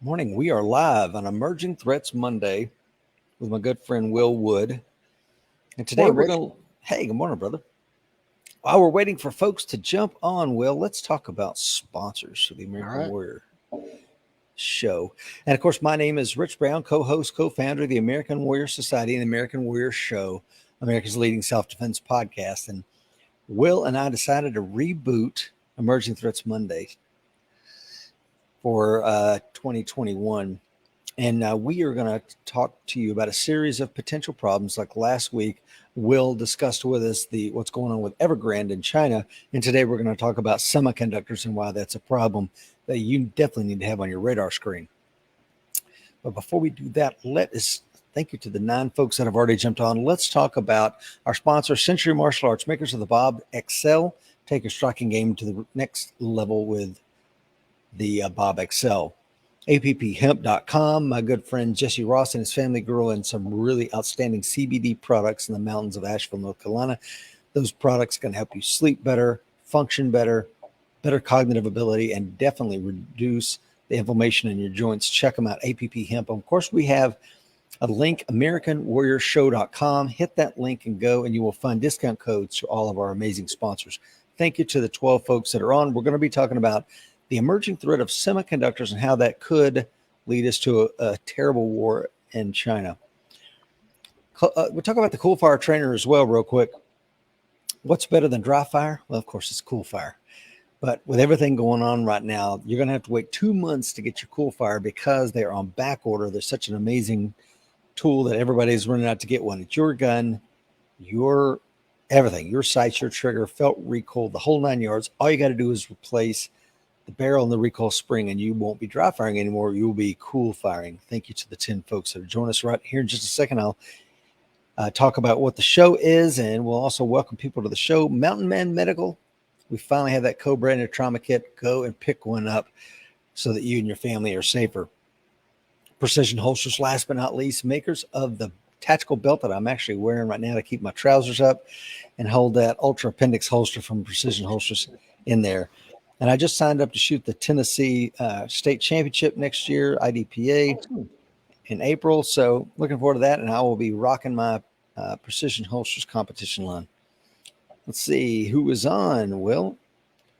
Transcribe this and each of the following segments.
Morning. We are live on Emerging Threats Monday with my good friend Will Wood. And today Morning, we're Rich. going to, hey, good morning, brother. While we're waiting for folks to jump on, Will, let's talk about sponsors for the American right. Warrior Show. And of course, my name is Rich Brown, co-host, co-founder of the American Warrior Society and the American Warrior Show, America's leading self-defense podcast. And Will and I decided to reboot Emerging Threats Monday for 2021. And we are going to talk to you about a series of potential problems. Like last week, Will discussed with us what's going on with Evergrande in China. And today we're going to talk about semiconductors and why that's a problem that you definitely need to have on your radar screen. But before we do that, thank you to the 9 folks that have already jumped on. Let's talk about our sponsor, Century Martial Arts, makers of the Bob XL. Take your striking game to the next level with the Bob XL. APPHemp.com. My good friend Jesse Ross and his family grow in some really outstanding CBD products in the mountains of Asheville, North Carolina. Those products can help you sleep better, function better, better cognitive ability, and definitely reduce the inflammation in your joints. Check them out, APP Hemp. Of course, we have a link, AmericanWarriorShow.com. Hit that link and go, and you will find discount codes to all of our amazing sponsors. Thank you to the 12 folks that are on. We're going to be talking about the emerging threat of semiconductors and how that could lead us to a terrible war in China. We'll talk about the cool fire trainer as well real quick. What's better than dry fire? Well, of course, it's cool fire. But with everything going on right now, you're going to have to wait 2 months to get your cool fire because they're on back order. They're such an amazing tool that everybody's running out to get one. It's your gun, your everything, your sights, your trigger, felt recoil, the whole 9 yards. All you got to do is replace the barrel and the recoil spring, and you won't be dry firing anymore. You will be cool firing. Thank you to the 10 folks that have joined us right here in just a second. I'll talk about what the show is, and we'll also welcome people to the show. Mountain Man Medical. We finally have that co-branded trauma kit. Go and pick one up so that you and your family are safer. Precision Holsters, last but not least, makers of the tactical belt that I'm actually wearing right now to keep my trousers up and hold that Ultra Appendix holster from Precision Holsters in there. And I just signed up to shoot the Tennessee State Championship next year, IDPA, in April. So looking forward to that. And I will be rocking my Precision Holsters competition line. Let's see who is on. Well,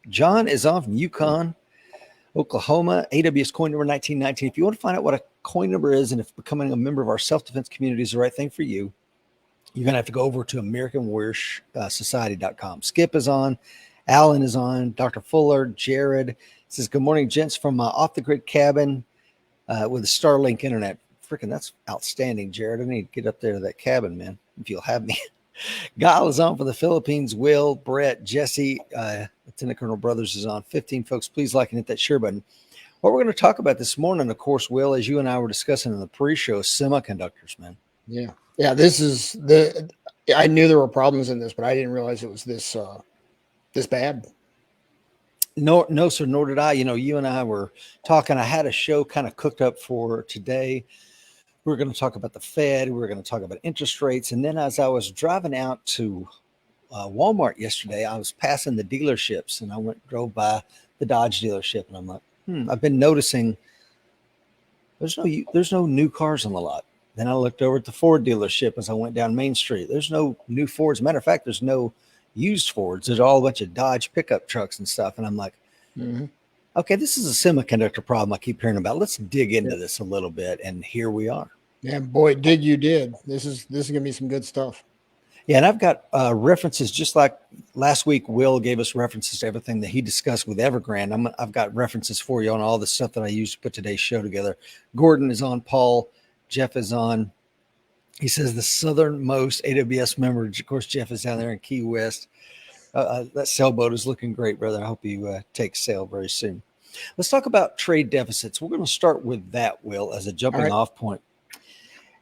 John is on from Yukon, Oklahoma, AWS coin number 1919. If you want to find out what a coin number is and if becoming a member of our self-defense community is the right thing for you, you're going to have to go over to AmericanWarriorSociety.com. Skip is on. Alan is on. Dr. Fuller, Jared says, good morning, gents, from my off-the-grid cabin with a Starlink internet. Freaking, that's outstanding, Jared. I need to get up there to that cabin, man, if you'll have me. Guile is on from the Philippines. Will, Brett, Jesse, Lieutenant Colonel Brothers is on. 15 folks. Please like and hit that share button. What we're going to talk about this morning, of course, Will, as you and I were discussing in the pre-show, semiconductors, man. Yeah. This is I knew there were problems in this, but I didn't realize it was this bad. No, sir, nor did I. You know, you and I were talking. I had a show kind of cooked up for today. We were going to talk about the Fed. We were going to talk about interest rates. And then as I was driving out to Walmart yesterday, I was passing the dealerships, and I drove by the Dodge dealership, and I'm like, I've been noticing there's no new cars on the lot. Then I looked over at the Ford dealership as I went down Main Street. There's no new Fords. Matter of fact, there's no used Fords. There's all a bunch of Dodge pickup trucks and stuff. And I'm like, okay, this is a semiconductor problem I keep hearing about. Let's dig into this a little bit. And here we are. Yeah, boy, you did. This is going to be some good stuff. Yeah, and I've got references, just like last week, Will gave us references to everything that he discussed with Evergrande. I've got references for you on all the stuff that I used to put today's show together. Gordon is on, Paul, Jeff is on. He says the southernmost AWS member. Of course, Jeff is down there in Key West. That sailboat is looking great, brother. I hope you take sail very soon. Let's talk about trade deficits. We're going to start with that, Will, as a jumping off point.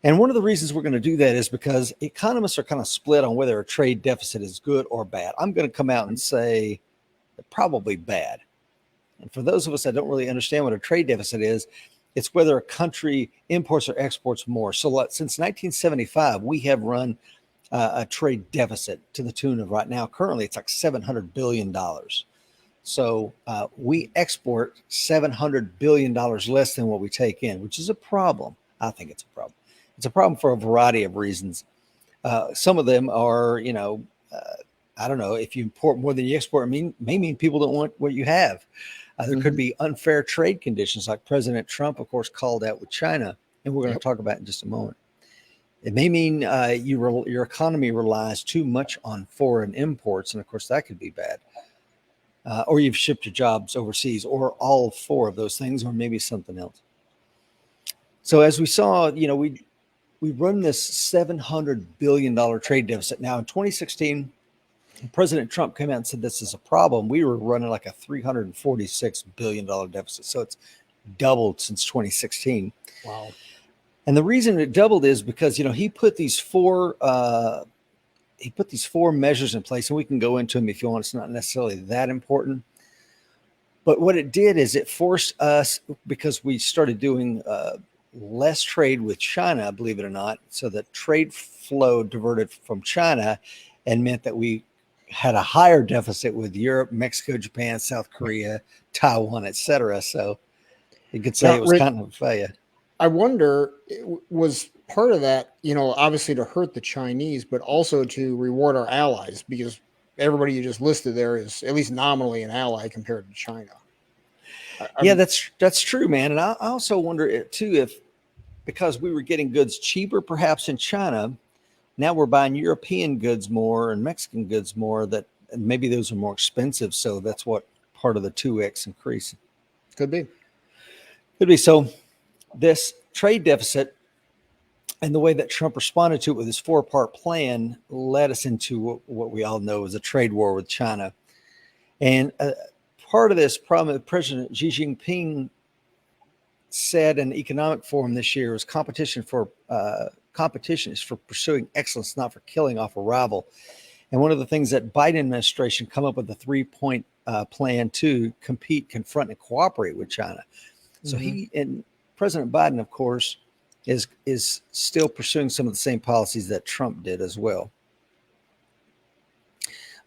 And one of the reasons we're going to do that is because economists are kind of split on whether a trade deficit is good or bad. I'm going to come out and say probably bad. And for those of us that don't really understand what a trade deficit is, it's whether a country imports or exports more. So since 1975, we have run a trade deficit to the tune of right now, currently it's like $700 billion. So we export $700 billion less than what we take in, which is a problem. I think it's a problem. It's a problem for a variety of reasons. Some of them are, I don't know, if you import more than you export, may mean people don't want what you have. There could be unfair trade conditions like President Trump, of course, called out with China, and we're going to talk about in just a moment. It may mean your economy relies too much on foreign imports, and of course, that could be bad. Or you've shipped your jobs overseas, or all four of those things, or maybe something else. So as we saw, we run this $700 billion trade deficit. Now in 2016, President Trump came out and said this is a problem. We were running like a $346 billion deficit. So it's doubled since 2016. Wow. And the reason it doubled is because, he put these four measures in place, and we can go into them if you want. It's not necessarily that important. But what it did is it forced us, because we started doing less trade with China, believe it or not. So the trade flow diverted from China and meant that we had a higher deficit with Europe, Mexico, Japan, South Korea, Taiwan, etc. So you could say it was kind of a failure. I wonder, was part of that, obviously to hurt the Chinese, but also to reward our allies, because everybody you just listed there is at least nominally an ally compared to China. Yeah, that's true, man. And I also wonder too, if because we were getting goods cheaper, perhaps in China, now we're buying European goods more and Mexican goods more, that maybe those are more expensive. So that's what part of the 2x increase. Could be. So this trade deficit and the way that Trump responded to it with his 4-part plan led us into what we all know is a trade war with China. And part of this problem that President Xi Jinping said in the economic forum this year was competition is for pursuing excellence, not for killing off a rival. And one of the things that Biden administration come up with a 3-point plan to compete, confront, and cooperate with China. So he and President Biden, of course, is still pursuing some of the same policies that Trump did as well.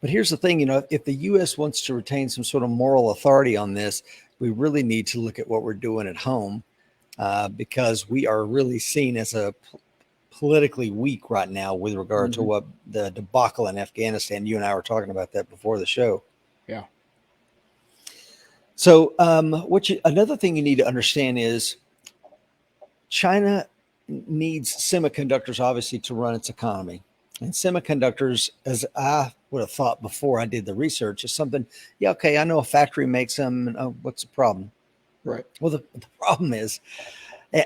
But here's the thing, if the U.S. wants to retain some sort of moral authority on this, we really need to look at what we're doing at home, because we are really seen as a politically weak right now with regard to what the debacle in Afghanistan. You and I were talking about that before the show. Yeah. So another thing you need to understand is China needs semiconductors, obviously, to run its economy. And semiconductors, as I would have thought before I did the research, is something, I know a factory makes them, and what's the problem? Right. Well, the problem is,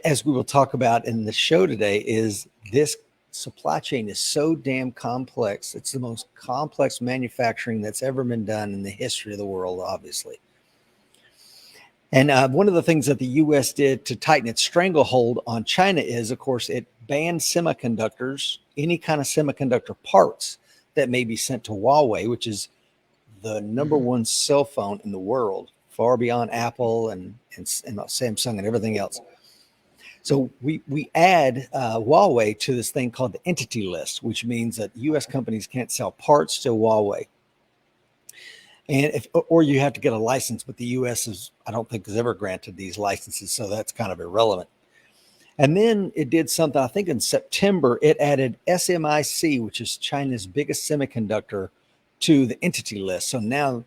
as we will talk about in the show today, is this supply chain is so damn complex. It's the most complex manufacturing that's ever been done in the history of the world, obviously. And one of the things that the U.S. did to tighten its stranglehold on China is, of course, it banned semiconductors, any kind of semiconductor parts that may be sent to Huawei, which is the number one cell phone in the world, far beyond Apple and Samsung and everything else. So we add Huawei to this thing called the entity list, which means that U.S. companies can't sell parts to Huawei. And or you have to get a license, but the U.S. I don't think has ever granted these licenses, so that's kind of irrelevant. And then it did something, I think in September, it added SMIC, which is China's biggest semiconductor, to the entity list. So now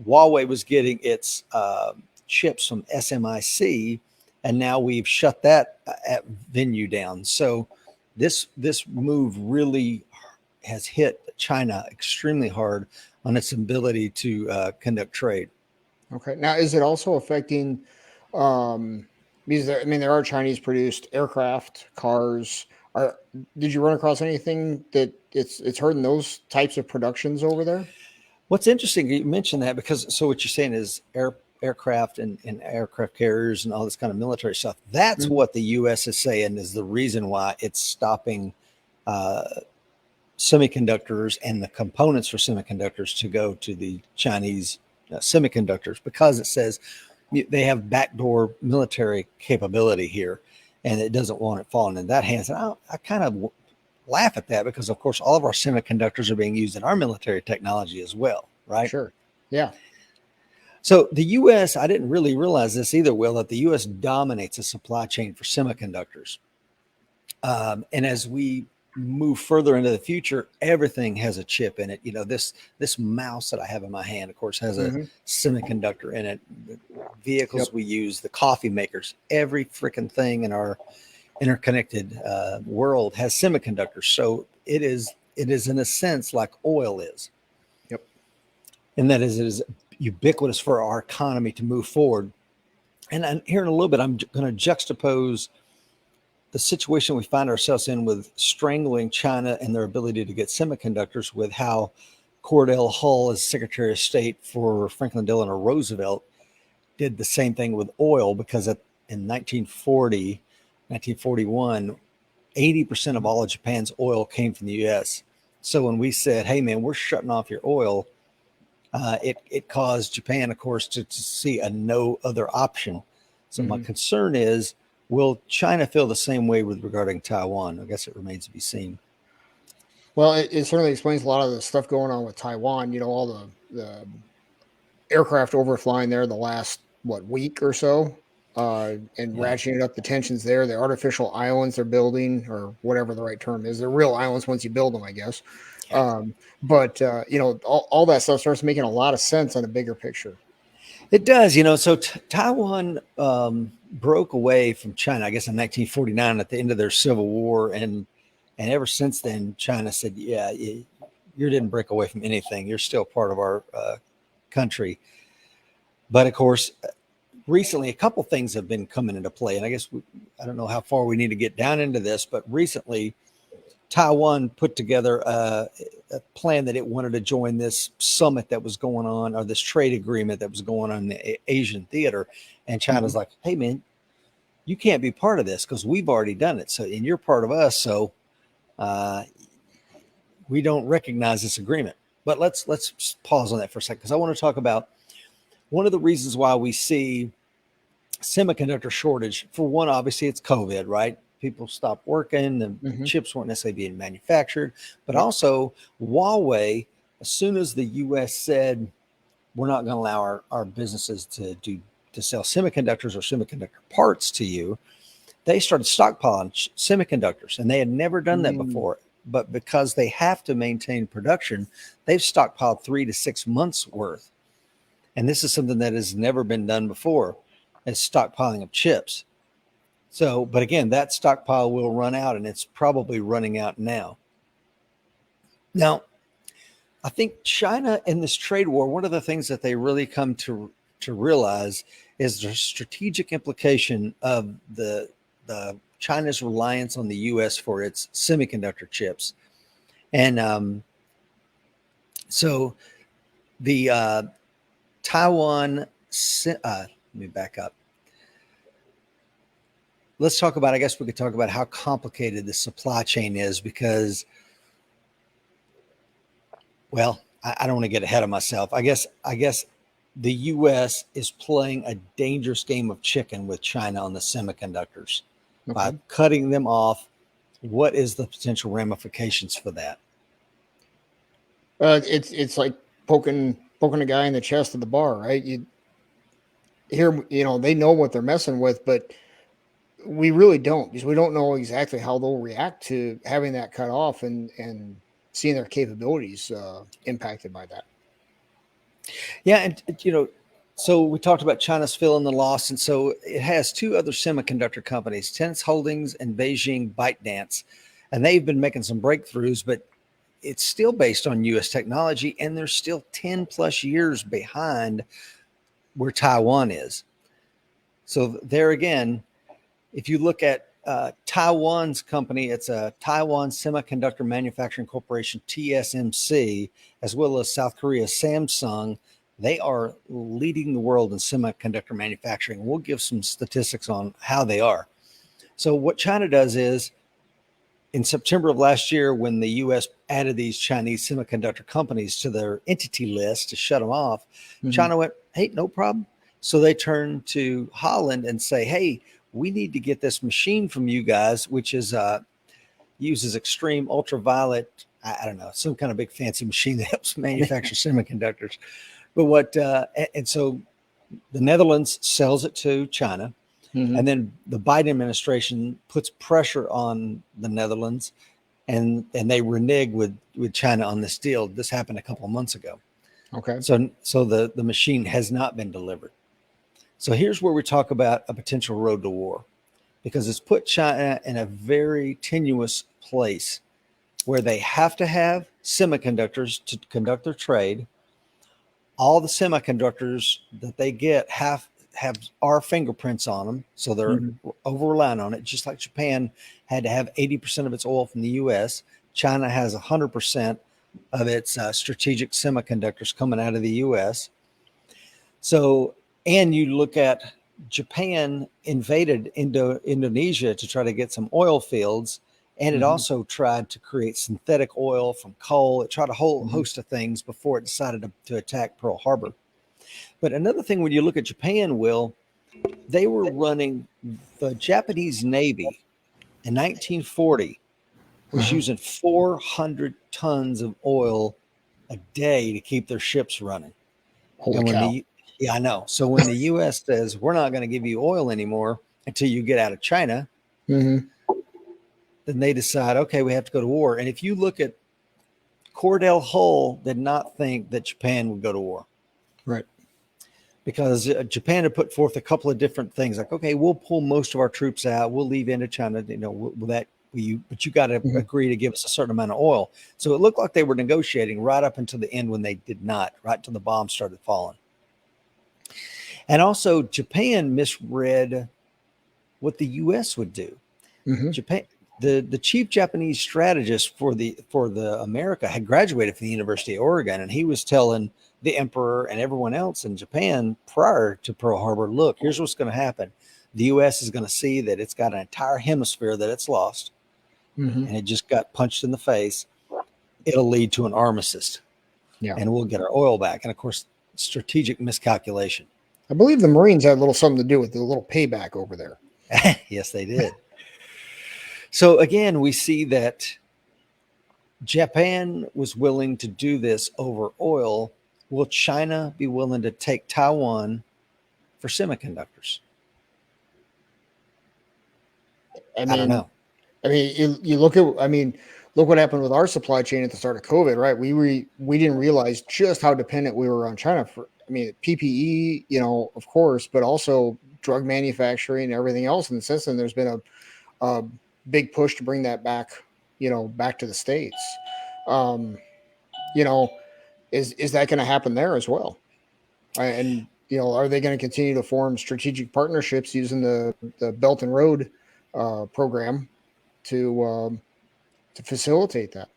Huawei was getting its chips from SMIC, and now we've shut that venue down. So this move really has hit China extremely hard on its ability to conduct trade. Okay. Now, is it also affecting, because there are Chinese produced aircraft, cars. Did you run across anything that it's hurting those types of productions over there? What's interesting, you mentioned that, because so what you're saying is aircraft and aircraft carriers and all this kind of military stuff. That's what the U.S. is saying is the reason why it's stopping semiconductors and the components for semiconductors to go to the Chinese semiconductors, because it says they have backdoor military capability here, and it doesn't want it falling in that hands. And I kind of laugh at that, because of course all of our semiconductors are being used in our military technology as well, right? Sure. Yeah. So the U.S., I didn't really realize this either, Will, that the U.S. dominates the supply chain for semiconductors. And as we move further into the future, everything has a chip in it. You know, this mouse that I have in my hand, of course, has a Mm-hmm. semiconductor in it. The vehicles Yep. we use, the coffee makers, every freaking thing in our interconnected world has semiconductors. So it is in a sense like oil is, Yep. and that is it is ubiquitous for our economy to move forward. And here in a little bit, I'm going to juxtapose the situation we find ourselves in with strangling China and their ability to get semiconductors with how Cordell Hull, as Secretary of State for Franklin Delano Roosevelt, did the same thing with oil because in 1940, 1941, 80% of all of Japan's oil came from the U.S. So when we said, hey, man, we're shutting off your oil, it caused Japan, of course, to see a no other option. So my Mm-hmm. concern is, will China feel the same way with regarding Taiwan? I guess it remains to be seen. Well, it certainly explains a lot of the stuff going on with Taiwan. You know, all the aircraft overflying there the last week or so, and Yeah. ratcheting up the tensions there. The artificial islands they're building, or whatever the right term is, they're real islands once you build them, I guess. Yeah. But you know, all that stuff starts making a lot of sense on a bigger picture. It does, so Taiwan broke away from China, I guess, in 1949 at the end of their civil war, and ever since then, China said, "Yeah, you didn't break away from anything. You're still part of our country." But of course, recently, a couple things have been coming into play, and I don't know how far we need to get down into this, but recently, Taiwan put together a plan that it wanted to join this summit that was going on, or this trade agreement that was going on in the Asian theater. And China's Mhm. like, hey, man, you can't be part of this because we've already done it. So, and you're part of us. So uh, we don't recognize this agreement. But let's pause on that for a second because I want to talk about one of the reasons why we see semiconductor shortage. For one, obviously, it's COVID, right? People stopped working, the Mhm. chips weren't necessarily being manufactured, but Yep. also Huawei, as soon as the US said we're not going to allow our businesses to sell semiconductors or semiconductor parts to you, they started stockpiling semiconductors, and they had never done that Mm. before. But because they have to maintain production, they've stockpiled 3 to 6 months worth. And this is something that has never been done before, is stockpiling of chips. So, but again, that stockpile will run out, and it's probably running out now. Now, I think China in this trade war, one of the things that they really come to realize is the strategic implication of the China's reliance on the U.S. for its semiconductor chips, and so the Taiwan. Let me back up. Let's talk about. I guess we could talk about how complicated the supply chain is because, well, I don't want to get ahead of myself. I guess the U.S. is playing a dangerous game of chicken with China on the semiconductors by Okay. cutting them off. What is the potential ramifications for that? It's like poking a guy in the chest at the bar, right? You hear, you know, they know what they're messing with, but we really don't, because we don't know exactly how they'll react to having that cut off and seeing their capabilities impacted by that. Yeah, and so we talked about China's feeling the loss, and so it has two other semiconductor companies, Tense Holdings and Beijing ByteDance, and they've been making some breakthroughs, but it's still based on U.S. technology, and they're still 10 plus years behind where Taiwan is. So there again, if you look at Taiwan's company, it's a Taiwan Semiconductor Manufacturing Corporation, TSMC, as well as South Korea's Samsung. They are leading the world in semiconductor manufacturing. We'll give some statistics on how they are. So what China does is, in September of last year, when the U.S. added these Chinese semiconductor companies to their entity list to shut them off, Mhm. China went, hey, no problem. So they turned to Holland and say, hey, we need to get this machine from you guys, which is uses extreme ultraviolet. I don't know, some kind of big fancy machine that helps manufacture semiconductors. But and so the Netherlands sells it to China. Mm-hmm. And then the Biden administration puts pressure on the Netherlands, and they renege with China on this deal. This happened a couple of months ago. Okay. So the machine has not been delivered. So here's where we talk about a potential road to war, because it's put China in a very tenuous place where they have to have semiconductors to conduct their trade. All the semiconductors that they get have our fingerprints on them, so they're over reliant on it. Just like Japan had to have 80% of its oil from the U.S., China has 100% of its strategic semiconductors coming out of the U.S. So, and you look at Japan invaded Indonesia to try to get some oil fields, and it also tried to create synthetic oil from coal. It tried a whole host of things before it decided to attack Pearl Harbor. But another thing, when you look at Japan, Will, they were running the Japanese Navy in 1940 was using 400 tons of oil a day to keep their ships running. Holy And cow. I know. So when the U.S. says, we're not going to give you oil anymore until you get out of China, then they decide, okay, we have to go to war. And if you look at Cordell Hull, did not think that Japan would go to war. Right. Because Japan had put forth a couple of different things, like, okay, we'll pull most of our troops out, we'll leave Indochina, but you got to agree to give us a certain amount of oil. So it looked like they were negotiating right up until the end, when they did not, right until the bombs started falling. And also, Japan misread what the U.S. would do. Japan, the chief Japanese strategist for the America, had graduated from the University of Oregon, and he was telling the emperor and everyone else in Japan prior to Pearl Harbor, look, here's what's going to happen. The U.S. is going to see that it's got an entire hemisphere that it's lost, and it just got punched in the face. It'll lead to an armistice, and we'll get our oil back. And of course, strategic miscalculation. I believe the Marines had a little something to do with the little payback over there. Yes, they did. So again, we see that Japan was willing to do this over oil. Will China be willing to take Taiwan for semiconductors? I don't know. I mean, you look at, look what happened with our supply chain at the start of COVID, right? We didn't realize just how dependent we were on China for, PPE, of course, but also drug manufacturing and everything else. And since then, there's been a big push to bring that back, back to the States. Is that going to happen there as well? And, are they going to continue to form strategic partnerships using the Belt and Road program to facilitate that?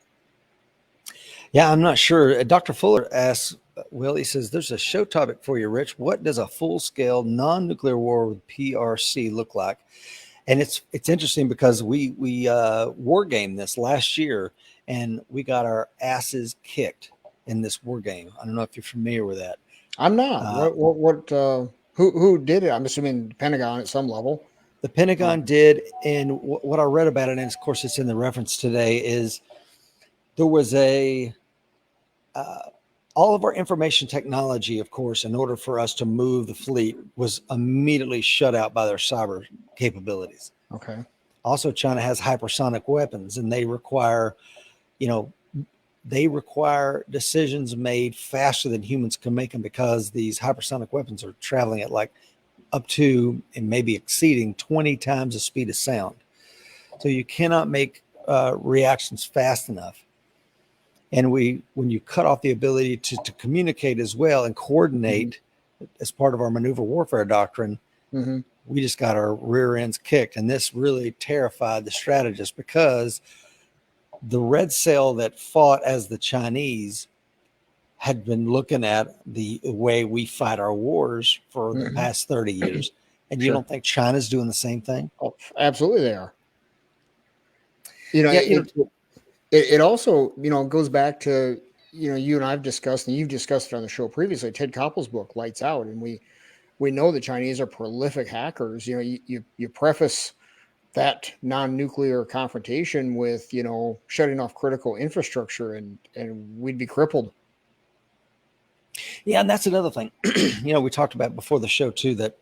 Yeah, I'm not sure. Dr. Fuller asks, Will, he says, there's a show topic for you, Rich. What does a full-scale non-nuclear war with PRC look like? And it's interesting because we war gamed this last year, and we got our asses kicked in this war game. I don't know if you're familiar with that. I'm not. Who did it? I'm assuming the Pentagon at some level. The Pentagon did, and what I read about it, and of course it's in the reference today, is there was all of our information technology, of course, in order for us to move the fleet, was immediately shut out by their cyber capabilities. Okay. Also, China has hypersonic weapons, and they require decisions made faster than humans can make them, because these hypersonic weapons are traveling at like up to and maybe exceeding 20 times the speed of sound. So you cannot make reactions fast enough. And when you cut off the ability to communicate as well and coordinate as part of our maneuver warfare doctrine, we just got our rear ends kicked. And this really terrified the strategists, because the red cell that fought as the Chinese had been looking at the way we fight our wars for the past 30 years. And you don't think China's doing the same thing? Oh, absolutely they are. It also, goes back to, you and I've discussed, and you've discussed it on the show previously, Ted Koppel's book, Lights Out. And we know the Chinese are prolific hackers. You preface that non-nuclear confrontation with, shutting off critical infrastructure, and we'd be crippled. Yeah, and that's another thing. We talked about before the show too that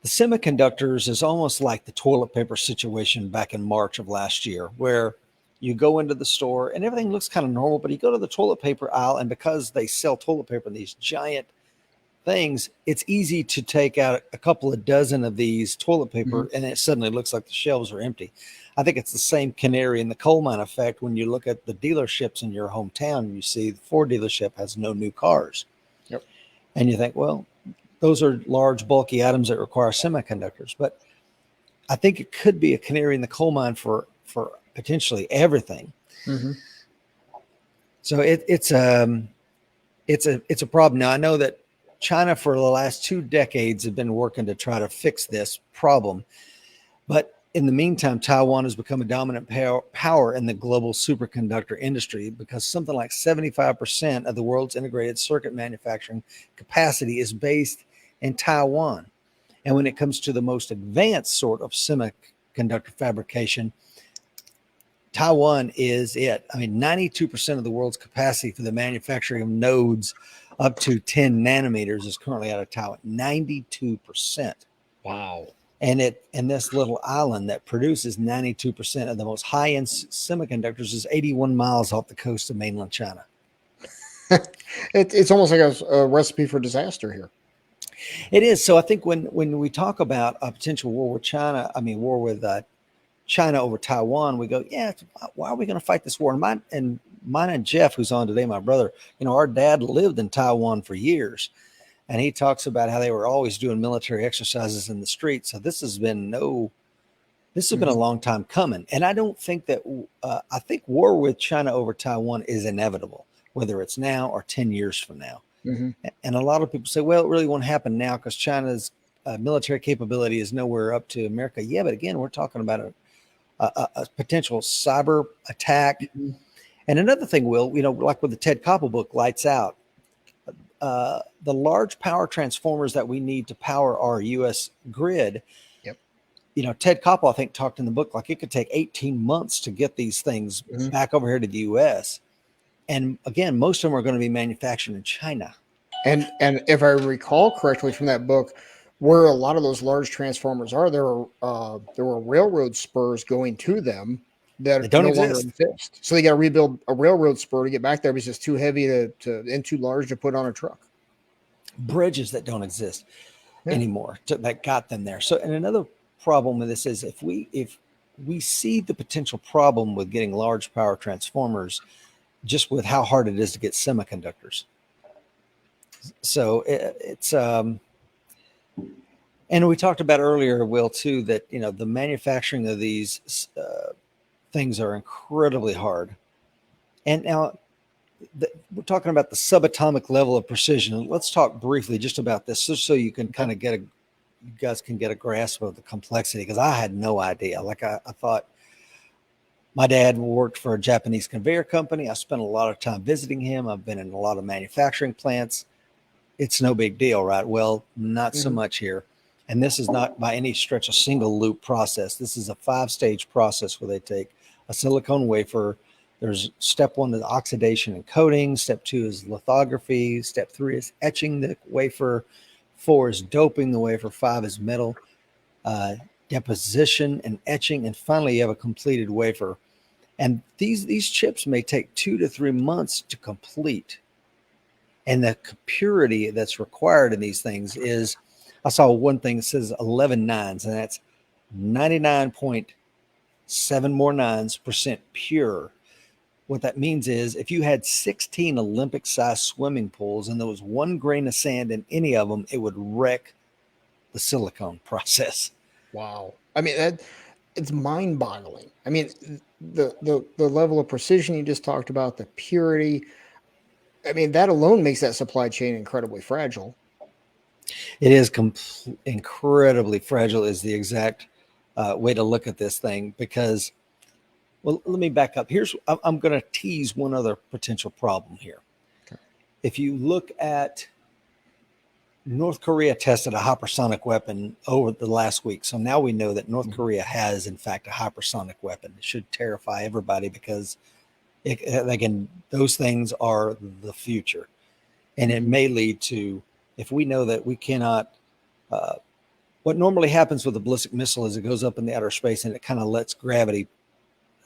the semiconductors is almost like the toilet paper situation back in March of last year, where you go into the store and everything looks kind of normal, but you go to the toilet paper aisle, and because they sell toilet paper in these giant things, it's easy to take out a couple of dozen of these toilet paper and it suddenly looks like the shelves are empty. I think it's the same canary in the coal mine effect when you look at the dealerships in your hometown and you see the Ford dealership has no new cars. Yep. And you think, well, those are large, bulky items that require semiconductors. But I think it could be a canary in the coal mine for potentially everything. So it's a problem. Now I know that China for the last 2 decades have been working to try to fix this problem. But in the meantime, Taiwan has become a dominant power in the global superconductor industry because something like 75% of the world's integrated circuit manufacturing capacity is based in Taiwan. And when it comes to the most advanced sort of semiconductor fabrication, Taiwan is it. I mean, 92% of the world's capacity for the manufacturing of nodes up to 10 nanometers is currently out of Taiwan. 92%. Wow. And this little island that produces 92% of the most high-end semiconductors is 81 miles off the coast of mainland China. It's almost like a recipe for disaster here. It is. So I think when we talk about a potential war with China, war with China over Taiwan, we go, yeah, why are we going to fight this war? And mine and Jeff, who's on today, my brother, our dad lived in Taiwan for years. And he talks about how they were always doing military exercises in the street. So this has been a long time coming. And I don't think that, I think war with China over Taiwan is inevitable, whether it's now or 10 years from now. And a lot of people say, well, it really won't happen now because China's military capability is nowhere up to America. Yeah, but again, we're talking about a potential cyber attack. And another thing, Will, like with the Ted Koppel book, Lights Out, the large power transformers that we need to power our U.S. grid. Yep. Ted Koppel, I think, talked in the book like it could take 18 months to get these things back over here to the U.S. And again, most of them are going to be manufactured in China. And if I recall correctly from that book, where a lot of those large transformers are, there were railroad spurs going to them that don't no exist. Longer exist. So they got to rebuild a railroad spur to get back there because it's too heavy and too large to put on a truck. Bridges that don't exist anymore that got them there. So, and another problem with this is if we see the potential problem with getting large power transformers, just with how hard it is to get semiconductors. So it's and we talked about earlier, Will, too, that the manufacturing of these things are incredibly hard. And now we're talking about the subatomic level of precision. Let's talk briefly just about this, just so you can kind of you guys can get a grasp of the complexity, because I had no idea. Like I thought my dad worked for a Japanese conveyor company. I spent a lot of time visiting him. I've been in a lot of manufacturing plants. It's no big deal, right? Well, not so much here. And this is not by any stretch a single loop process. This is a 5-stage process where they take a silicone wafer. There's step 1 is oxidation and coating. Step 2 is lithography. Step 3 is etching the wafer. 4 is doping the wafer. 5 is metal deposition and etching. And finally, you have a completed wafer. And these chips may take 2 to 3 months to complete. And the purity that's required in these things is, I saw one thing that says 11 nines, and that's 99.7 more nines % pure. What that means is if you had 16 Olympic-sized swimming pools and there was 1 grain of sand in any of them, it would wreck the silicone process. Wow. I mean, it's mind-boggling. I mean, the level of precision you just talked about, the purity. I mean, that alone makes that supply chain incredibly fragile. It is incredibly fragile is the exact way to look at this thing, because, well, let me back up. I'm going to tease one other potential problem here. Okay. If you look at North Korea tested a hypersonic weapon over the last week. So now we know that North Korea has, in fact, a hypersonic weapon. It should terrify everybody because those things are the future. And it may lead to, if we know that we cannot, what normally happens with a ballistic missile is it goes up in the outer space and it kind of lets gravity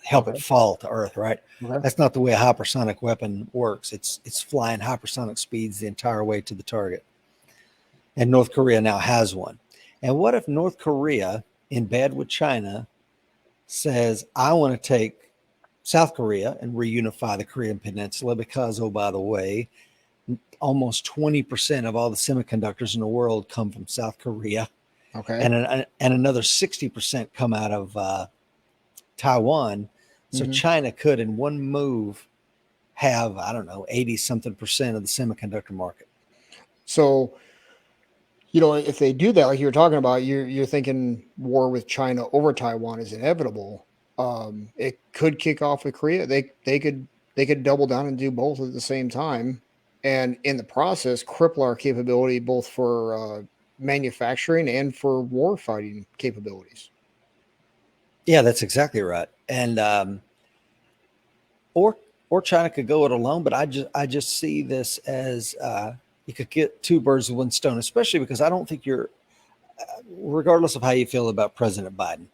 help it fall to Earth, right? Okay. That's not the way a hypersonic weapon works. It's flying hypersonic speeds the entire way to the target. And North Korea now has one. And what if North Korea, in bed with China, says, I want to take South Korea and reunify the Korean Peninsula because, oh, by the way, almost 20% of all the semiconductors in the world come from South Korea. Okay. And another 60% come out of Taiwan. So China could, in one move, have, I don't know, 80 something percent of the semiconductor market. So, if they do that, like you were talking about, you're thinking war with China over Taiwan is inevitable. It could kick off with Korea. They could double down and do both at the same time, and in the process, cripple our capability both for manufacturing and for war fighting capabilities. Yeah, that's exactly right. And or China could go it alone, but I just see this as you could get two birds with one stone, especially because I don't think regardless of how you feel about President Biden,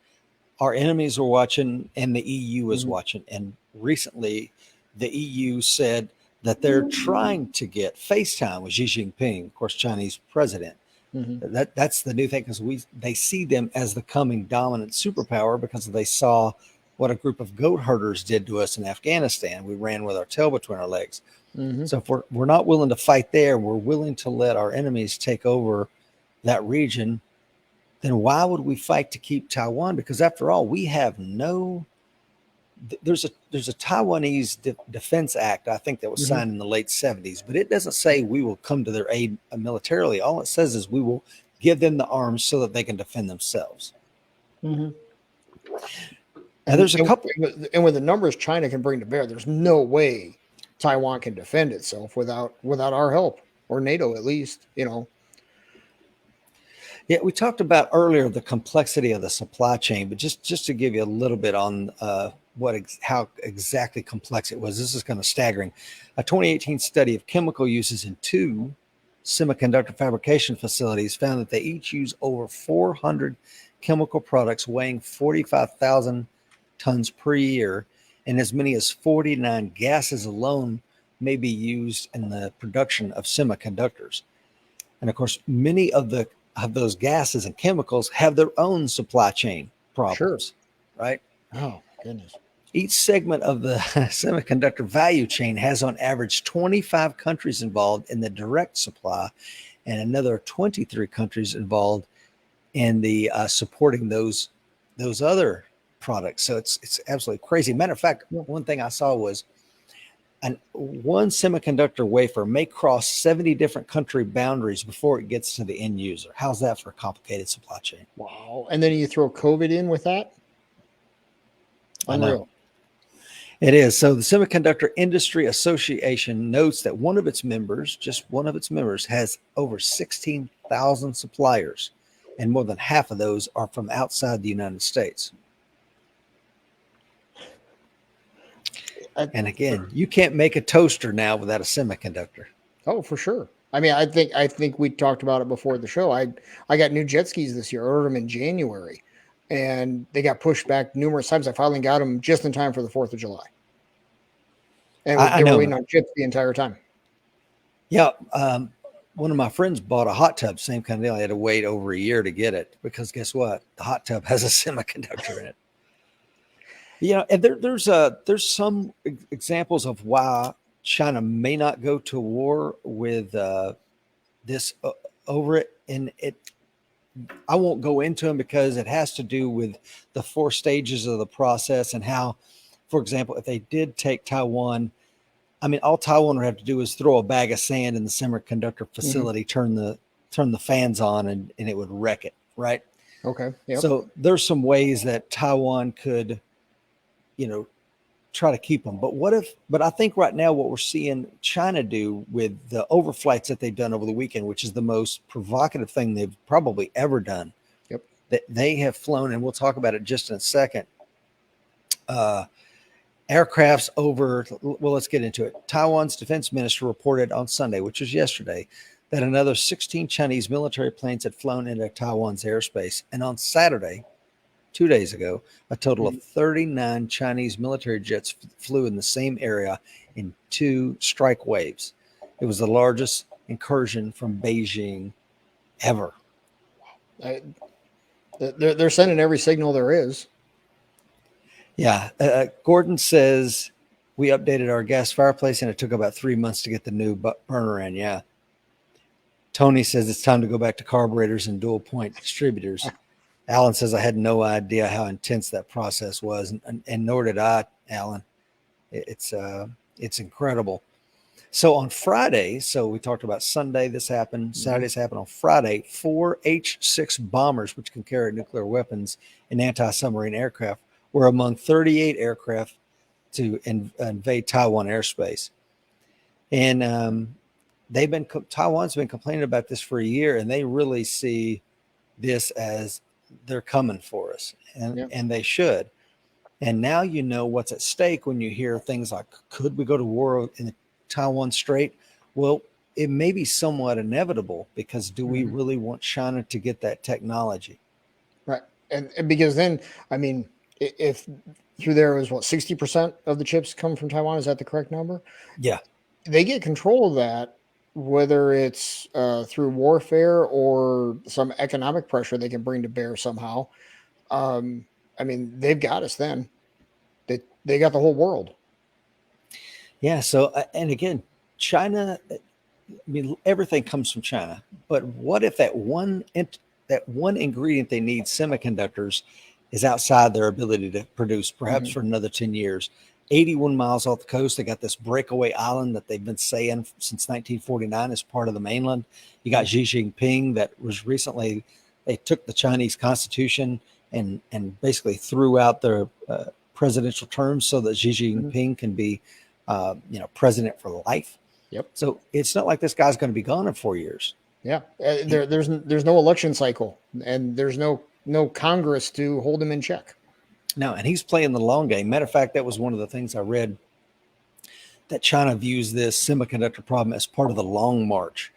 our enemies are watching and the EU is watching. And recently, the EU said that they're trying to get FaceTime with Xi Jinping, of course, Chinese president. That's the new thing, because they see them as the coming dominant superpower because they saw what a group of goat herders did to us in Afghanistan. We ran with our tail between our legs. So if we're not willing to fight there, we're willing to let our enemies take over that region, then why would we fight to keep Taiwan? Because after all, we have there's a Taiwanese Defense Act, I think, that was signed in the late 70s, but it doesn't say we will come to their aid militarily. All it says is we will give them the arms so that they can defend themselves. And there's a couple, and with the numbers China can bring to bear, there's no way Taiwan can defend itself without our help, or NATO at least. Yeah, we talked about earlier the complexity of the supply chain, but just to give you a little bit on how exactly complex it was. This is kind of staggering. A 2018 study of chemical uses in 2 semiconductor fabrication facilities found that they each use over 400 chemical products weighing 45,000 tons per year, and as many as 49 gases alone may be used in the production of semiconductors. And of course, many of those gases and chemicals have their own supply chain problems, right? Oh, goodness. Each segment of the semiconductor value chain has on average 25 countries involved in the direct supply and another 23 countries involved in the supporting those other products. So it's absolutely crazy. Matter of fact, one thing I saw was one semiconductor wafer may cross 70 different country boundaries before it gets to the end user. How's that for a complicated supply chain? Wow. And then you throw COVID in with that? Unreal. It is. So the Semiconductor Industry Association notes that one of its members, has over 16,000 suppliers, and more than half of those are from outside the United States. And again, you can't make a toaster now without a semiconductor. Oh, for sure. I mean, I think we talked about it before the show. I got new jet skis this year. I ordered them in January, and they got pushed back numerous times. I finally got them just in time for the 4th of July. And they were waiting on chips the entire time. Yeah. One of my friends bought a hot tub, same kind of deal. I had to wait over a year to get it because guess what? The hot tub has a semiconductor in it. And there's some examples of why China may not go to war with this over it. And I won't go into them because it has to do with the 4 stages of the process and how, for example, if they did take Taiwan, I mean, all Taiwan would have to do is throw a bag of sand in the semiconductor facility, turn the fans on, and it would wreck it, right? Okay. Yep. So there's some ways that Taiwan could, try to keep them. But I think right now what we're seeing China do with the overflights that they've done over the weekend, which is the most provocative thing they've probably ever done. Yep. That they have flown, and we'll talk about it just in a second. aircrafts over. Well, let's get into it. Taiwan's defense minister reported on Sunday, which was yesterday, that another 16 Chinese military planes had flown into Taiwan's airspace. And on Saturday, 2 days ago, a total of 39 Chinese military jets flew in the same area in 2 strike waves. It was the largest incursion from Beijing ever. They're sending every signal there is. Yeah. Gordon says we updated our gas fireplace and it took about 3 months to get the new burner in. Yeah. Tony says it's time to go back to carburetors and dual point distributors. Alan says I had no idea how intense that process was, and nor did I, Alan. It's incredible. So on Friday, so we talked about Sunday, this happened, Saturday's happened. On Friday, 4 H-6 bombers, which can carry nuclear weapons and anti-submarine aircraft, were among 38 aircraft to invade Taiwan airspace. And Taiwan's been complaining about this for a year, and they really see this as they're coming for us, and they should. And now you know what's at stake when you hear things like, could we go to war in the Taiwan Strait? Well, it may be somewhat inevitable, because do we really want China to get that technology? Right. And because then, I mean, if through there was 60% of the chips come from Taiwan, is that the correct number? Yeah. They get control of that, whether it's through warfare or some economic pressure they can bring to bear somehow. I mean, they've got us then. They got the whole world. Yeah. So, and again, China, I mean, everything comes from China. But what if that one ingredient they need, semiconductors, is outside their ability to produce, perhaps for another 10 years? 81 miles off the coast, they got this breakaway island that they've been saying since 1949 is part of the mainland. You got Xi Jinping, that was recently, they took the Chinese constitution and basically threw out their presidential terms so that Xi Jinping can be president for life. Yep. So it's not like this guy's going to be gone in 4 years. Yeah. There's no election cycle, and there's no Congress to hold him in check. No, and he's playing the long game. Matter of fact, that was one of the things I read, that China views this semiconductor problem as part of the long march,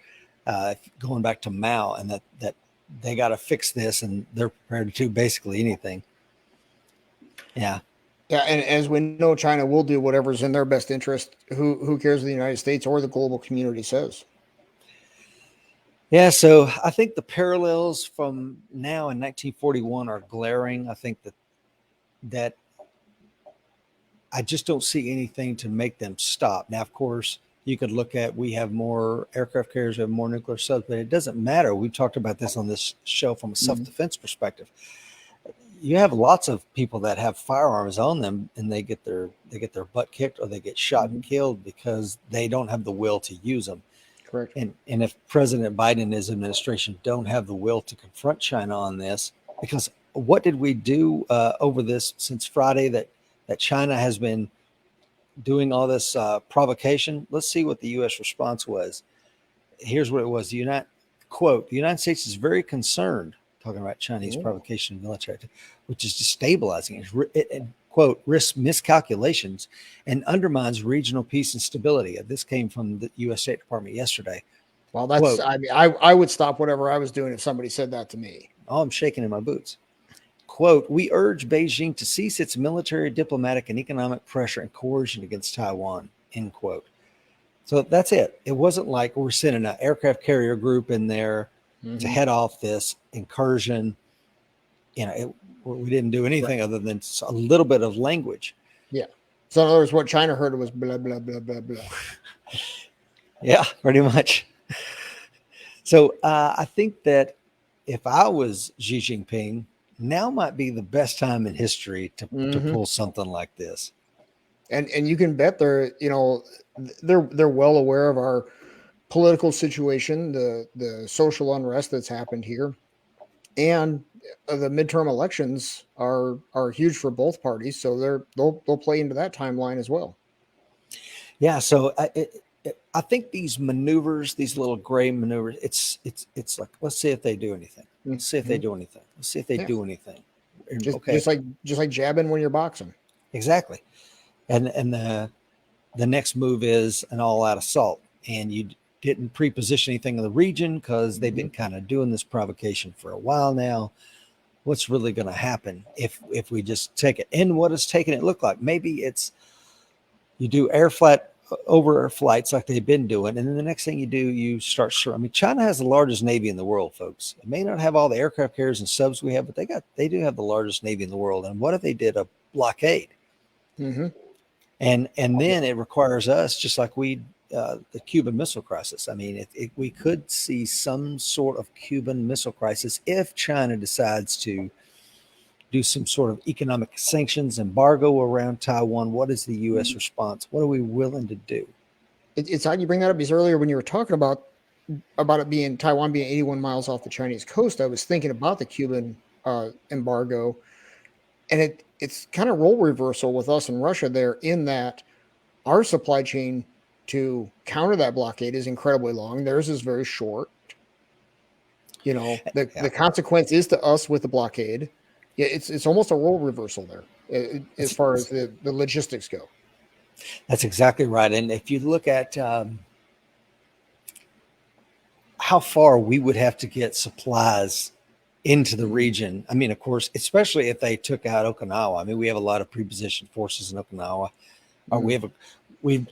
going back to Mao, and that they got to fix this, and they're prepared to do basically anything. Yeah. Yeah, and as we know, China will do whatever's in their best interest. Who cares what the United States or the global community says? Yeah, so I think the parallels from now and 1941 are glaring. I think that I just don't see anything to make them stop. Now, of course, you could look at, we have more aircraft carriers, we have more nuclear subs, but it doesn't matter. We've talked about this on this show from a self-defense perspective. You have lots of people that have firearms on them, and they get their butt kicked, or they get shot and killed because they don't have the will to use them. Correct. And if President Biden and his administration don't have the will to confront China on this, because what did we do over this since Friday that China has been doing all this provocation? Let's see what the U.S. response was. Here's what it was. The United States is very concerned, talking about Chinese provocation of military, which is destabilizing. It quote, risks miscalculations and undermines regional peace and stability. This came from the U.S. State Department yesterday. Well, that's, quote, I mean, I would stop whatever I was doing if somebody said that to me. Oh, I'm shaking in my boots. Quote, we urge Beijing to cease its military, diplomatic, and economic pressure and coercion against Taiwan, end quote. So that's it. It wasn't like we're sending an aircraft carrier group in there to head off this incursion. We didn't do anything other than a little bit of language. Yeah. So in other words, what China heard was blah, blah, blah, blah, blah. Yeah, pretty much. So I think that if I was Xi Jinping, now might be the best time in history to pull something like this. And you can bet they're well aware of our political situation, the social unrest that's happened here, and the midterm elections are huge for both parties. So they'll play into that timeline as well. Yeah. So I think these maneuvers, these little gray maneuvers, it's like, let's see if they do anything. Let's see if they do anything. Let's see if they do anything. Just like jabbing when you're boxing. Exactly. and the next move is an all-out assault, and you didn't pre-position anything in the region because they've been kind of doing this provocation for a while now. What's really going to happen if we just take it? And what is taking it look like? Maybe it's you do air flat over flights like they've been doing, and then the next thing you do, you start. I mean, China has the largest navy in the world, folks. It may not have all the aircraft carriers and subs we have, but they do have the largest navy in the world. And what if they did a blockade? Mm-hmm. And then it requires us, just like the Cuban Missile Crisis. I mean, we could see some sort of Cuban Missile Crisis if China decides to do some sort of economic sanctions embargo around Taiwan. What is the U.S. response? What are we willing to do? It's odd you bring that up because earlier when you were talking about it being Taiwan being 81 miles off the Chinese coast, I was thinking about the Cuban embargo, and it's kind of role reversal with us and Russia there in that our supply chain to counter that blockade is incredibly long. Theirs is very short. You know, the consequence is to us with the blockade. Yeah, it's almost a role reversal there as far as the logistics go. That's exactly right. And if you look at how far we would have to get supplies into the region, I mean, of course, especially if they took out Okinawa. I mean, we have a lot of prepositioned forces in Okinawa. We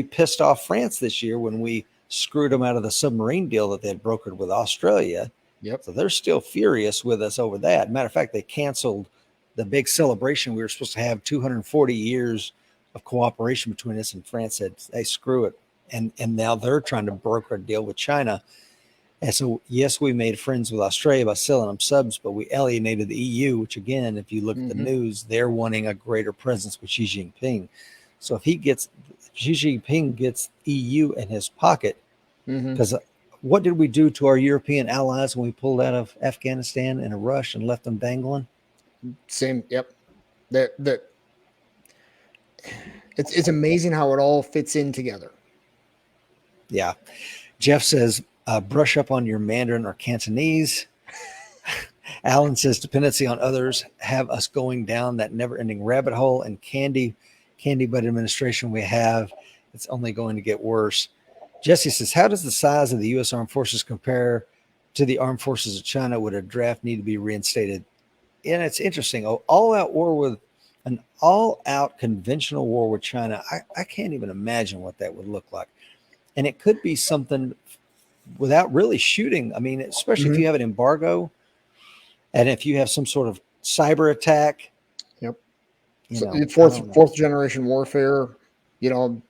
pissed off France this year when we screwed them out of the submarine deal that they had brokered with Australia. Yep. So they're still furious with us over that. Matter of fact, they canceled the big celebration. We were supposed to have 240 years of cooperation between us, and France said, hey, screw it. And now they're trying to broker a deal with China. And so, yes, we made friends with Australia by selling them subs, but we alienated the EU, which, again, if you look at the news, they're wanting a greater presence with Xi Jinping. So if Xi Jinping gets EU in his pocket, because what did we do to our European allies when we pulled out of Afghanistan in a rush and left them dangling? Same. Yep. That it's amazing how it all fits in together. Yeah. Jeff says, brush up on your Mandarin or Cantonese. Alan says, dependency on others have us going down that never-ending rabbit hole, and candy butt administration we have, it's only going to get worse. Jesse says, how does the size of the U.S. Armed Forces compare to the armed forces of China? Would a draft need to be reinstated? And it's interesting. An all-out conventional war with China, I can't even imagine what that would look like. And it could be something without really shooting. I mean, especially if you have an embargo and if you have some sort of cyber attack. Yep. You know, fourth generation warfare. You know,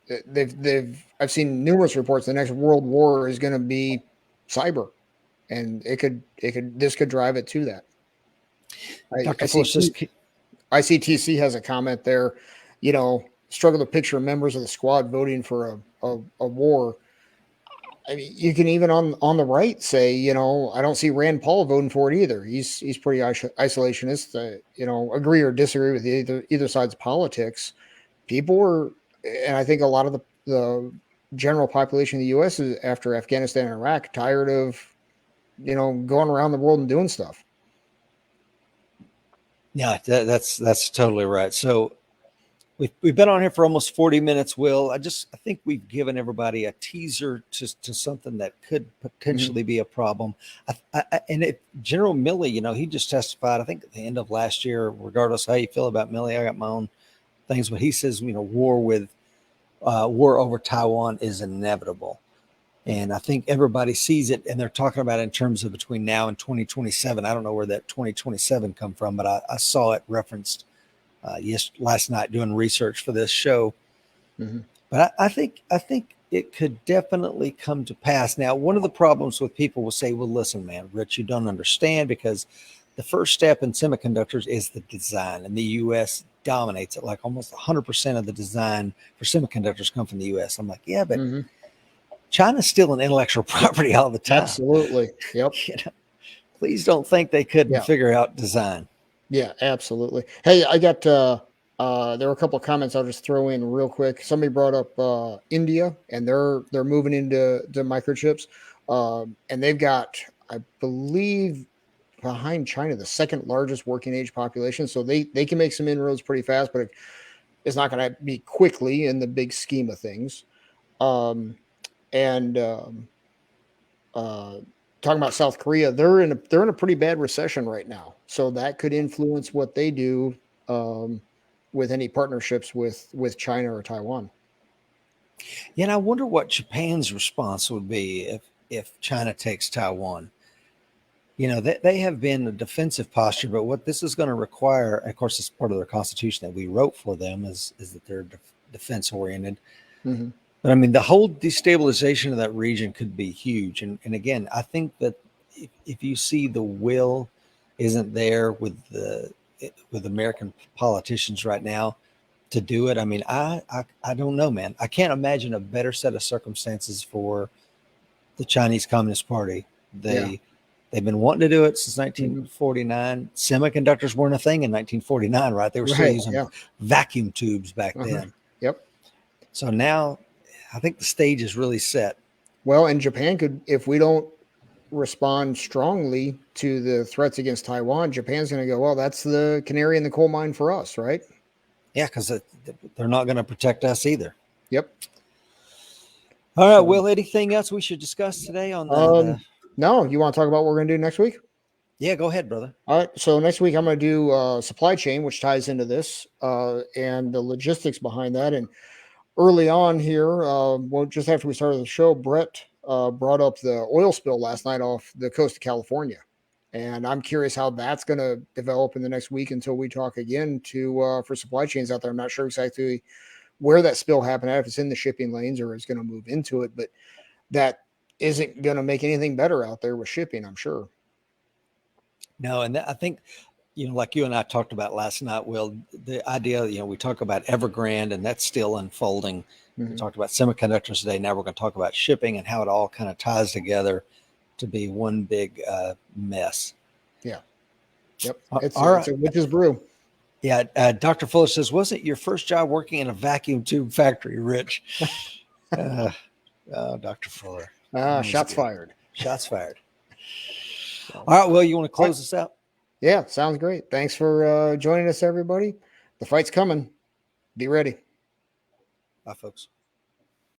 I've seen numerous reports. The next world war is going to be cyber, and this could drive it to that. ICTC has a comment there. You know, struggle to picture members of the squad voting for a war. I mean, you can even on the right say, you know, I don't see Rand Paul voting for it either. He's pretty isolationist. You know, agree or disagree with either side's politics. People were, and I think a lot of the general population of the U.S. is, after Afghanistan and Iraq, tired of, you know, going around the world and doing stuff. Yeah, that's totally right. So we've been on here for almost 40 minutes, Will. I think we've given everybody a teaser to something that could potentially be a problem. General Milley, you know, he just testified, I think at the end of last year, regardless how you feel about Milley, I got my own things, but he says, you know, war over Taiwan is inevitable. And I think everybody sees it, and they're talking about it in terms of between now and 2027. I don't know where that 2027 come from, but I saw it referenced last night doing research for this show. But I think it could definitely come to pass. Now, one of the problems with people will say, well, listen, man, Rich, you don't understand, because the first step in semiconductors is the design, and the U.S. dominates it. Like almost 100% of the design for semiconductors come from the U.S. I'm like, yeah, but China's still an intellectual property all the time. Absolutely. Yep. You know, please don't think they couldn't figure out design. Yeah, absolutely. Hey, I got there were a couple of comments I'll just throw in real quick. Somebody brought up India, and they're moving into microchips. And they've got, I believe, behind China, the second largest working age population. So they can make some inroads pretty fast. But it's not going to be quickly in the big scheme of things. Um, and uh, talking about South Korea, they're in a pretty bad recession right now, so that could influence what they do with any partnerships with China or Taiwan. Yeah, and I wonder what Japan's response would be if China takes Taiwan. You know, they have been a defensive posture, but what this is going to require, of course, it's part of their constitution that we wrote for them, is that they're defense oriented. Mm-hmm. But I mean, the whole destabilization of that region could be huge. And again, I think that if you see the will isn't there with American politicians right now to do it, I mean, I don't know, man. I can't imagine a better set of circumstances for the Chinese Communist Party. Yeah. They've been wanting to do it since Mm-hmm. 1949. Semiconductors weren't a thing in 1949, right? They were still Right. using Yeah. vacuum tubes back Uh-huh. then. Yep. So now I think the stage is really set. Well, and Japan could, if we don't respond strongly to the threats against Taiwan, Japan's going to go, well, that's the canary in the coal mine for us, right? Yeah, because they're not going to protect us either. Yep. All right. So, Well, anything else we should discuss today on no, you want to talk about what we're going to do next week? Yeah, go ahead, brother. All right. So next week I'm going to do supply chain, which ties into this and the logistics behind that. And early on here, well, just after we started the show, Brett brought up the oil spill last night off the coast of California. And I'm curious how that's going to develop in the next week until we talk again for supply chains out there. I'm not sure exactly where that spill happened at, if it's in the shipping lanes or it's going to move into it, but that isn't going to make anything better out there with shipping, I'm sure. No, and I think, like you and I talked about last night, Will, the idea, we talk about Evergrande and that's still unfolding. We Mm-hmm. talked about semiconductors today. Now we're going to talk about shipping and how it all kind of ties together to be one big mess. Yeah. Yep. It's a witch's brew. Yeah. Dr. Fuller says, wasn't your first job working in a vacuum tube factory, Rich? Dr. Fuller. Shots fired. Shots fired. All right. Well, you want to close this out? Yeah. Sounds great. Thanks for joining us, everybody. The fight's coming. Be ready. Bye, folks.